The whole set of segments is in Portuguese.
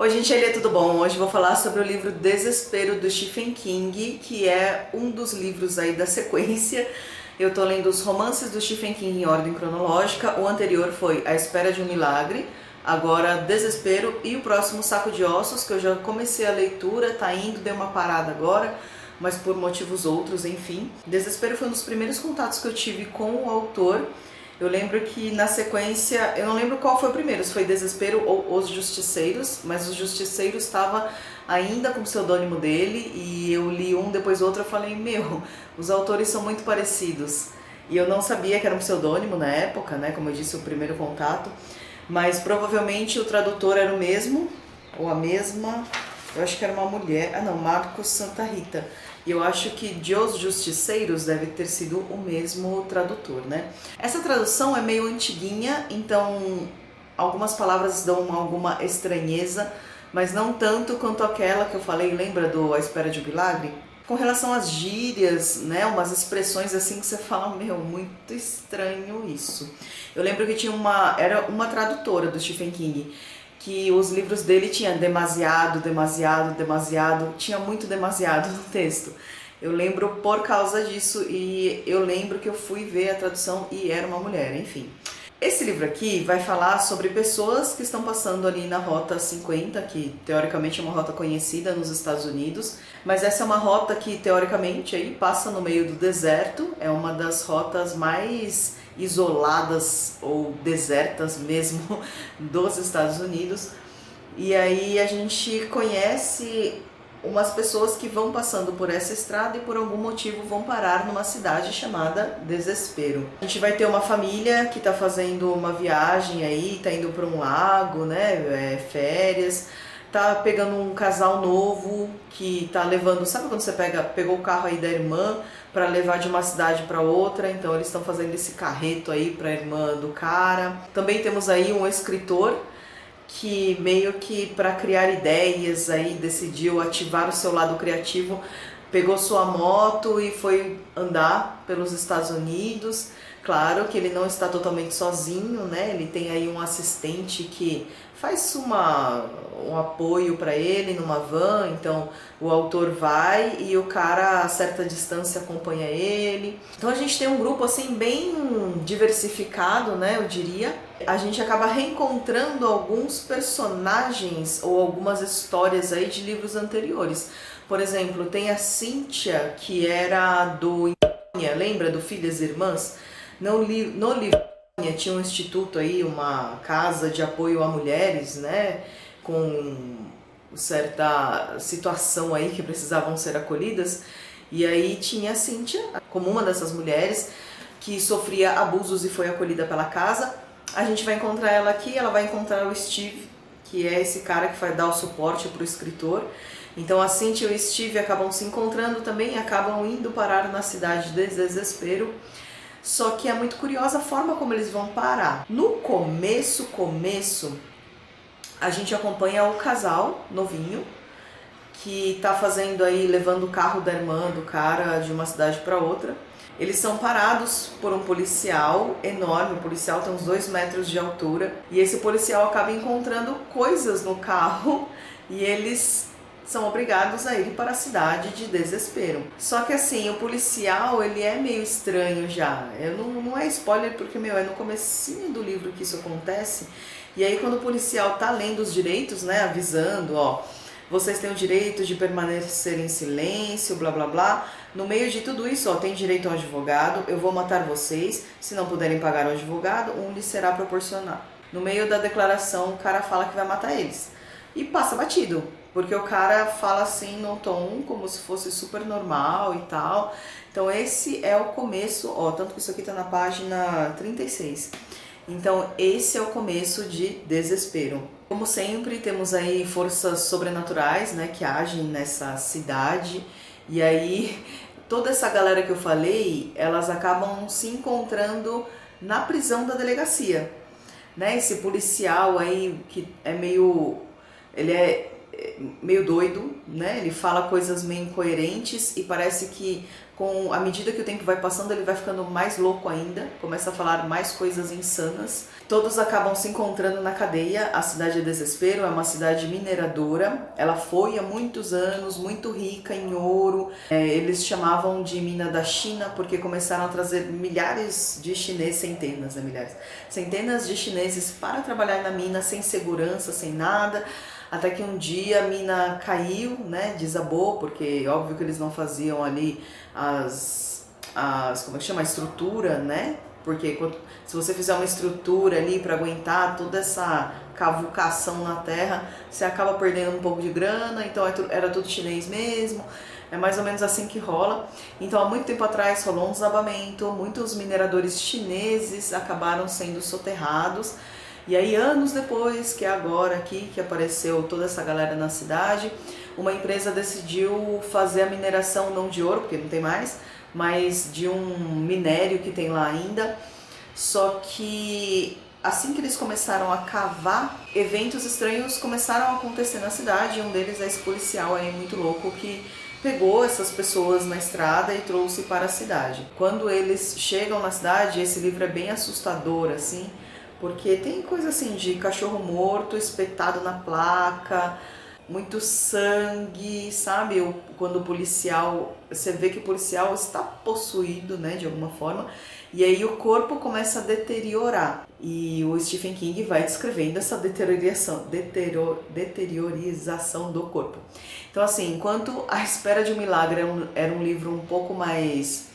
Oi gente, Elia, tudo bom? Hoje vou falar sobre o livro Desespero do Stephen King, que é um dos livros aí da sequência. Eu tô lendo os romances do Stephen King em ordem cronológica. O anterior foi A Espera de um Milagre, agora Desespero e o próximo Saco de Ossos, que eu já comecei a leitura, tá indo, dei uma parada agora, mas por motivos outros, enfim. Desespero foi um dos primeiros contatos que eu tive com o autor. Eu lembro que na sequência, eu não lembro qual foi o primeiro, se foi Desespero ou Os Justiceiros, mas Os Justiceiros estava ainda com o pseudônimo dele e eu li um depois outro. Eu falei, meu, os autores são muito parecidos. E eu não sabia que era um pseudônimo na época, né, como eu disse, o primeiro contato, mas provavelmente o tradutor era o mesmo, ou a mesma, eu acho que era uma mulher, Marcos Santa Rita. E eu acho que de Os Justiceiros deve ter sido o mesmo tradutor, né? Essa tradução é meio antiguinha, então algumas palavras dão alguma estranheza, mas não tanto quanto aquela que eu falei, lembra do A Espera de um Milagre? Com relação às gírias, né, umas expressões assim que você fala, meu, muito estranho isso. Eu lembro que era uma tradutora do Stephen King, que os livros dele tinha demasiado, tinha muito demasiado no texto. Eu lembro por causa disso e eu lembro que eu fui ver a tradução e era uma mulher, enfim. Esse livro aqui vai falar sobre pessoas que estão passando ali na Rota 50, que teoricamente é uma rota conhecida nos Estados Unidos, mas essa é uma rota que teoricamente aí passa no meio do deserto, é uma das rotas mais isoladas ou desertas mesmo dos Estados Unidos. E aí a gente conhece umas pessoas que vão passando por essa estrada e por algum motivo vão parar numa cidade chamada Desespero. A gente vai ter uma família que está fazendo uma viagem aí, está indo para um lago, né, férias, tá pegando um casal novo que tá levando, sabe quando você pegou o carro aí da irmã para levar de uma cidade para outra, então eles estão fazendo esse carreto aí para a irmã do cara. Também temos aí um escritor que meio que para criar ideias aí decidiu ativar o seu lado criativo, pegou sua moto e foi andar pelos Estados Unidos. Claro que ele não está totalmente sozinho, né? Ele tem aí um assistente que faz um apoio para ele numa van, então o autor vai e o cara a certa distância acompanha ele. Então a gente tem um grupo assim bem diversificado, né, eu diria. A gente acaba reencontrando alguns personagens ou algumas histórias aí de livros anteriores. Por exemplo, tem a Cíntia, que era do lembra do Filhas e Irmãs? No livro tinha um instituto aí, uma casa de apoio a mulheres, né, com certa situação aí que precisavam ser acolhidas. E aí tinha a Cíntia como uma dessas mulheres que sofria abusos e foi acolhida pela casa. A gente vai encontrar ela aqui, ela vai encontrar o Steve, que é esse cara que vai dar o suporte para o escritor. Então a Cíntia e o Steve acabam se encontrando também, acabam indo parar na cidade de Desespero. Só que é muito curiosa a forma como eles vão parar. No começo, a gente acompanha o casal novinho, que tá fazendo aí, levando o carro da irmã do cara de uma cidade para outra. Eles são parados por um policial enorme, o policial tem uns 2 metros de altura, e esse policial acaba encontrando coisas no carro e eles são obrigados a ir para a cidade de Desespero. Só que assim, o policial, ele é meio estranho já. Não é spoiler porque, meu, é no comecinho do livro que isso acontece. E aí quando o policial tá lendo os direitos, né, avisando, ó, vocês têm o direito de permanecer em silêncio, blá blá blá. No meio de tudo isso, ó, tem direito a um advogado, eu vou matar vocês, se não puderem pagar o advogado, um lhes será proporcionado. No meio da declaração, o cara fala que vai matar eles. E passa batido, porque o cara fala assim no tom como se fosse super normal e tal. Então esse é o começo, ó, tanto que isso aqui tá na página 36. Então esse é o começo de Desespero. Como sempre, temos aí forças sobrenaturais, né, que agem nessa cidade. E aí toda essa galera que eu falei, elas acabam se encontrando na prisão da delegacia, né? Esse policial aí que é meio... ele é meio doido, né? Ele fala coisas meio incoerentes e parece que com a medida que o tempo vai passando ele vai ficando mais louco ainda, começa a falar mais coisas insanas. Todos acabam se encontrando na cadeia. A cidade de Desespero é uma cidade mineradora, ela foi há muitos anos muito rica em ouro. Eles chamavam de mina da China porque começaram a trazer milhares de chineses, centenas, né, milhares, centenas de chineses para trabalhar na mina sem segurança, sem nada. Até que um dia a mina caiu, né, desabou, porque óbvio que eles não faziam ali como é que chama, a estrutura, né? Porque se você fizer uma estrutura ali para aguentar toda essa cavucação na terra, você acaba perdendo um pouco de grana, então era tudo chinês mesmo. É mais ou menos assim que rola. Então há muito tempo atrás rolou um desabamento, muitos mineradores chineses acabaram sendo soterrados. E aí anos depois, que é agora aqui que apareceu toda essa galera na cidade, uma empresa decidiu fazer a mineração não de ouro, porque não tem mais, mas de um minério que tem lá ainda. Só que assim que eles começaram a cavar, eventos estranhos começaram a acontecer na cidade. Um deles é esse policial aí muito louco que pegou essas pessoas na estrada e trouxe para a cidade. Quando eles chegam na cidade, esse livro é bem assustador, assim, porque tem coisa assim de cachorro morto espetado na placa, muito sangue, sabe? Quando o policial, você vê que o policial está possuído, né, de alguma forma, e aí o corpo começa a deteriorar. E o Stephen King vai descrevendo essa deteriorização do corpo. Então assim, enquanto A Espera de um Milagre era um livro um pouco mais,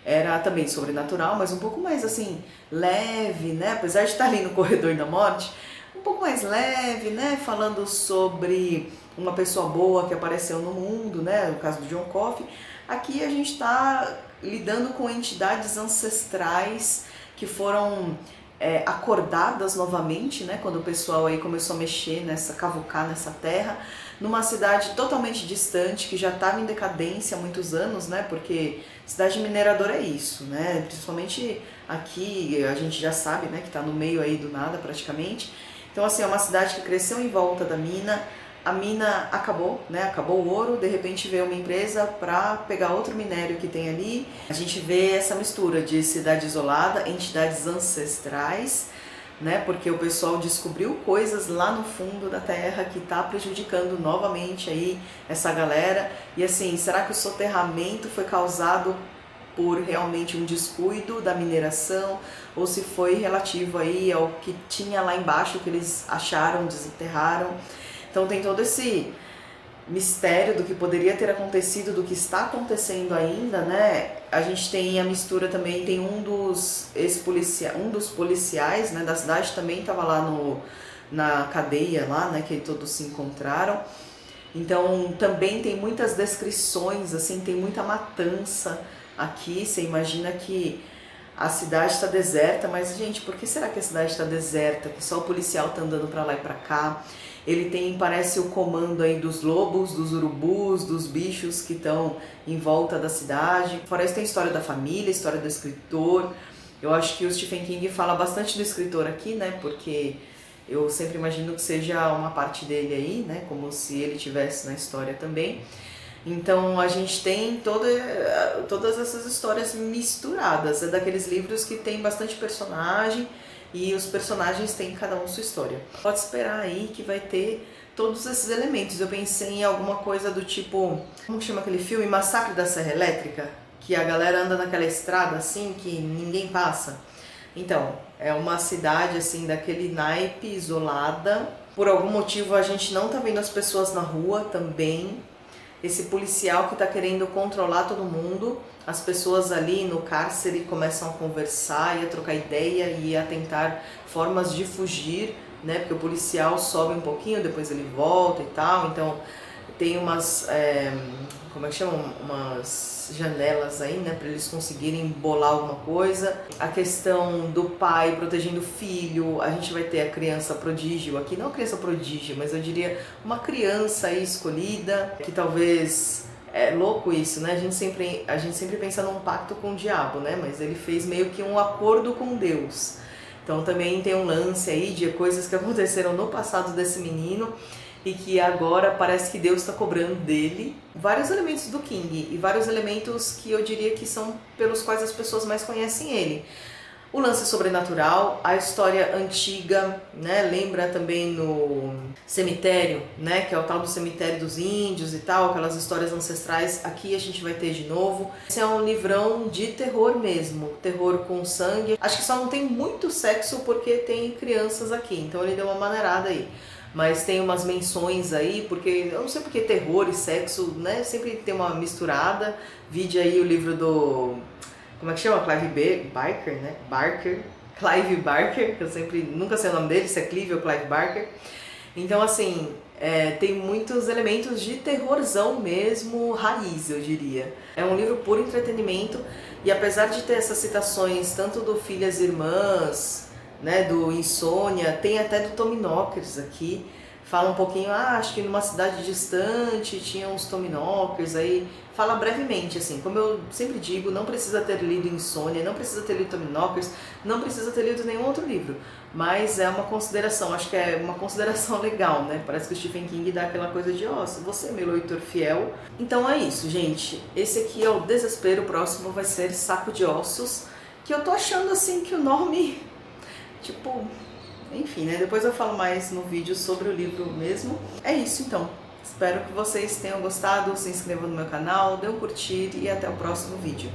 era também sobrenatural, mas um pouco mais assim, leve, né? Apesar de estar ali no corredor da morte, um pouco mais leve, né? Falando sobre uma pessoa boa que apareceu no mundo, né? No caso do John Coffey. Aqui a gente está lidando com entidades ancestrais que foram acordadas novamente, né? Quando o pessoal aí começou a mexer cavucar nessa terra, numa cidade totalmente distante, que já estava em decadência há muitos anos, né? Porque cidade mineradora é isso, né? Principalmente aqui, a gente já sabe, né? Que está no meio aí do nada praticamente. Então assim, é uma cidade que cresceu em volta da mina. A mina acabou, né? Acabou o ouro, de repente veio uma empresa para pegar outro minério que tem ali. A gente vê essa mistura de cidade isolada, entidades ancestrais, né? Porque o pessoal descobriu coisas lá no fundo da terra que está prejudicando novamente aí essa galera. E assim, será que o soterramento foi causado por realmente um descuido da mineração ou se foi relativo aí ao que tinha lá embaixo que eles acharam, desenterraram? Então tem todo esse mistério do que poderia ter acontecido, do que está acontecendo ainda, né? A gente tem a mistura também, tem um dos policiais, né, da cidade também estava lá na cadeia lá, né, que todos se encontraram. Então também tem muitas descrições, assim, tem muita matança aqui. Você imagina que a cidade está deserta, mas gente, por que será que a cidade está deserta? Que só o policial está andando para lá e para cá. Ele tem, parece, o comando aí dos lobos, dos urubus, dos bichos que estão em volta da cidade. Fora isso tem a história da família, a história do escritor. Eu acho que o Stephen King fala bastante do escritor aqui, né? Porque eu sempre imagino que seja uma parte dele aí, né? Como se ele tivesse na história também. Então a gente tem todas essas histórias misturadas. É daqueles livros que tem bastante personagem e os personagens têm cada um sua história. Pode esperar aí que vai ter todos esses elementos. Eu pensei em alguma coisa do tipo, como que chama aquele filme? Massacre da Serra Elétrica? Que a galera anda naquela estrada assim que ninguém passa. Então, é uma cidade assim daquele naipe, isolada. Por algum motivo a gente não tá vendo as pessoas na rua também. Esse policial que está querendo controlar todo mundo, as pessoas ali no cárcere começam a conversar e a trocar ideia e a tentar formas de fugir, né? Porque o policial sobe um pouquinho, depois ele volta e tal, então tem umas, como é que chamam? Umas janelas aí, né? Para eles conseguirem bolar alguma coisa. A questão do pai protegendo o filho, a gente vai ter a criança prodígio aqui, não a criança prodígio, mas eu diria uma criança aí escolhida, que talvez, é louco isso, né? A gente sempre pensa num pacto com o diabo, né? Mas ele fez meio que um acordo com Deus. Então também tem um lance aí de coisas que aconteceram no passado desse menino e que agora parece que Deus está cobrando dele vários elementos do King e vários elementos que eu diria que são pelos quais as pessoas mais conhecem ele. O lance sobrenatural, a história antiga, né? Lembra também no cemitério, né? Que é o tal do cemitério dos índios e tal, aquelas histórias ancestrais. Aqui a gente vai ter de novo. Esse é um livrão de terror mesmo, terror com sangue. Acho que só não tem muito sexo porque tem crianças aqui, então ele deu uma maneirada aí. Mas tem umas menções aí, porque eu não sei porque terror e sexo, né? Sempre tem uma misturada. Vide aí o livro do... Como é que chama? Clive Barker, né? Clive Barker, que eu nunca sei o nome dele, se é Clive ou Clive Barker. Então, assim, tem muitos elementos de terrorzão mesmo, raiz, eu diria. É um livro por entretenimento e apesar de ter essas citações tanto do Filhas e Irmãs, né, do Insônia, tem até do Tommyknockers aqui. Fala um pouquinho, acho que numa cidade distante tinha uns Tommyknockers, aí fala brevemente, assim, como eu sempre digo, não precisa ter lido Insônia, não precisa ter lido Tommyknockers, não precisa ter lido nenhum outro livro, mas é uma consideração, acho que é uma consideração legal, né? Parece que o Stephen King dá aquela coisa de, ó, você é meu leitor fiel. Então é isso, gente, esse aqui é o Desespero, o próximo vai ser Saco de Ossos, que eu tô achando, assim, que o nome, tipo... Enfim, né? Depois eu falo mais no vídeo sobre o livro mesmo. É isso então. Espero que vocês tenham gostado, se inscrevam no meu canal, dê um curtir e até o próximo vídeo.